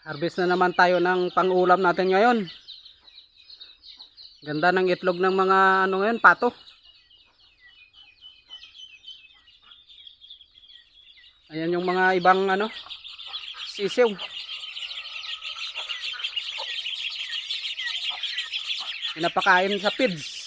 Harvest na naman tayo ng pang-ulam natin ngayon. Ganda ng itlog ng mga ano ngayon, pato. Ayan yung mga ibang ano, sisiw. Pinapakain sa feeds.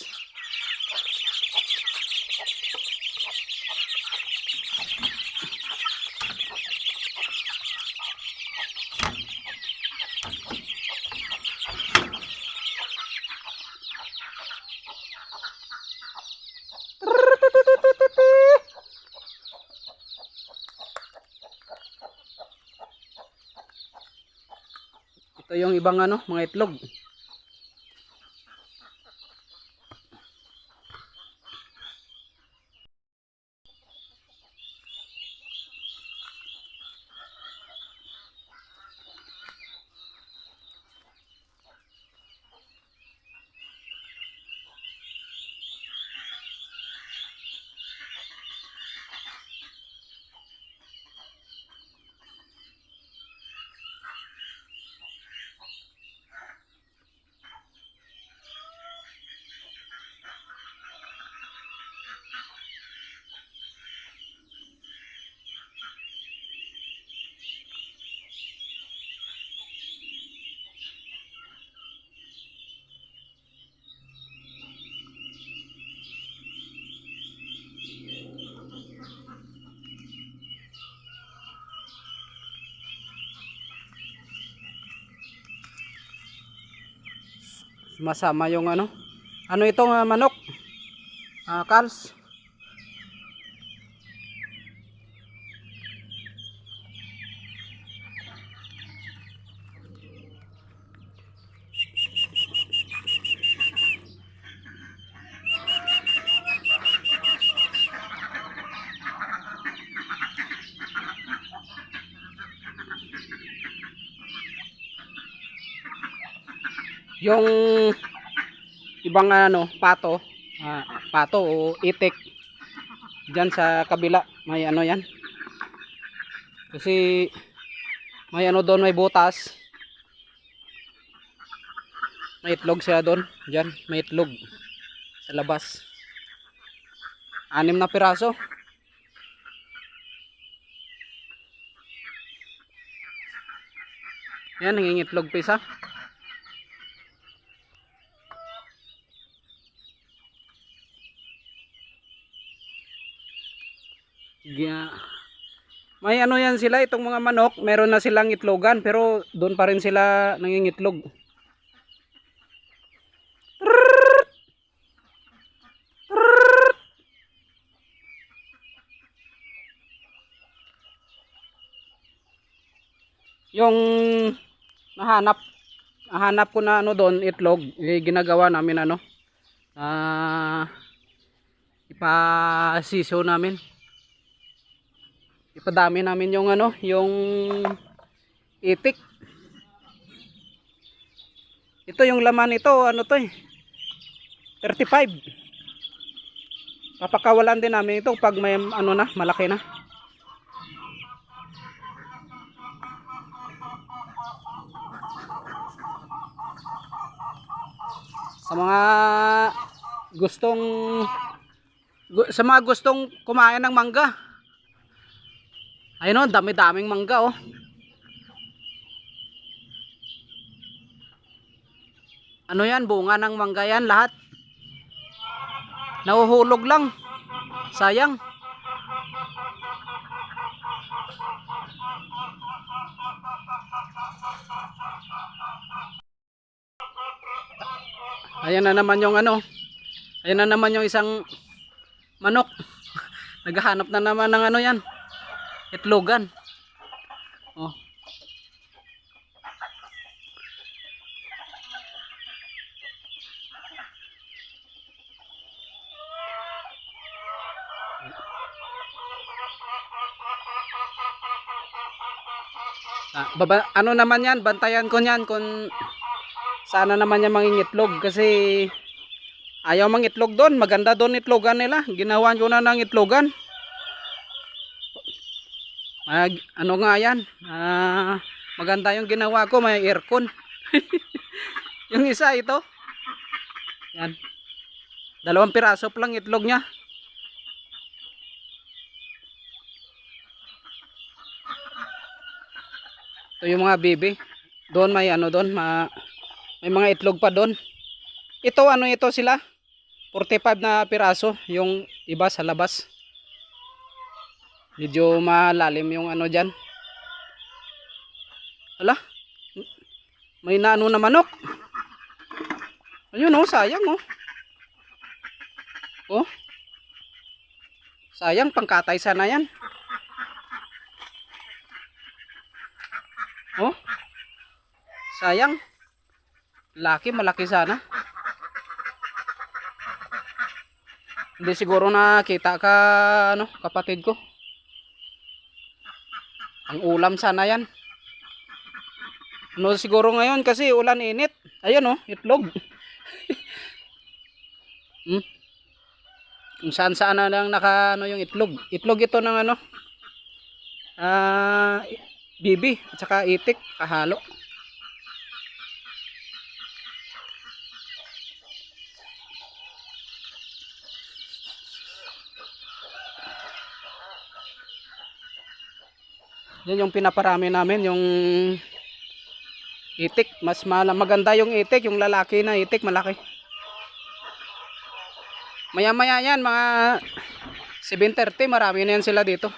Ito yung ibang ano, mga itlog. Masama yung ano itong manok, Carls. Yung ibang ano, pato o itik dyan sa kabila, may ano yan, kasi may ano doon, may butas, may itlog sila doon, dyan may itlog sa labas, 6 na piraso. Yan, nangingitlog pa isa. May ano yan sila, itong mga manok, meron na silang itlogan pero doon pa rin sila nangingitlog. Yung nahanap ko na ano doon, itlog, ginagawa namin ano, ipasiso namin, ipadami namin yung ano, yung itik. Ito yung laman ito, ano to 35. Papakawalan din namin ito pag may ano na, malaki na. Sa mga gustong kumain ng mangga. Ayun, dami-daming mangga oh. Ano yan, bunga ng mangga yan lahat. Nahuhulog lang. Sayang. Ayan na naman yung ano. Ayan na naman yung isang manok. Naghahanap na naman ng ano yan. Itlogan. Oh. Ano naman yan, bantayan ko niyan kung sana naman yan mangingitlog kasi ayaw mangitlog doon. Maganda doon itlogan nila. Ginawan ko na ng itlogan. Ano nga yan? Maganda yung ginawa ko, may aircon. Yung isa ito. Yan. 2 piraso pa lang itlog niya. Ito yung mga bibi. Doon may ano doon, may mga itlog pa doon. Ito ano ito sila? 45 na piraso, yung iba sa labas. Medyo malalim yung ano diyan. Hala. May naano na manok. Ayun oh, sayang oh. Oh. Sayang, pangkatay sana yan. Oh. Sayang. Malaki sana. Hindi siguro nakita ka ano, kapatid ko. Ang ulam sana yan. Ano siguro ngayon kasi ulan init. Ayun oh, itlog. Kung saan na lang naka ano yung itlog. Itlog ito ng ano. Bibi at saka itik kahalo. Yan yung pinaparami namin, yung itik. Mas maganda yung itik, yung lalaki na itik malaki. Maya maya yan, mga 7:30 marami na yan sila dito.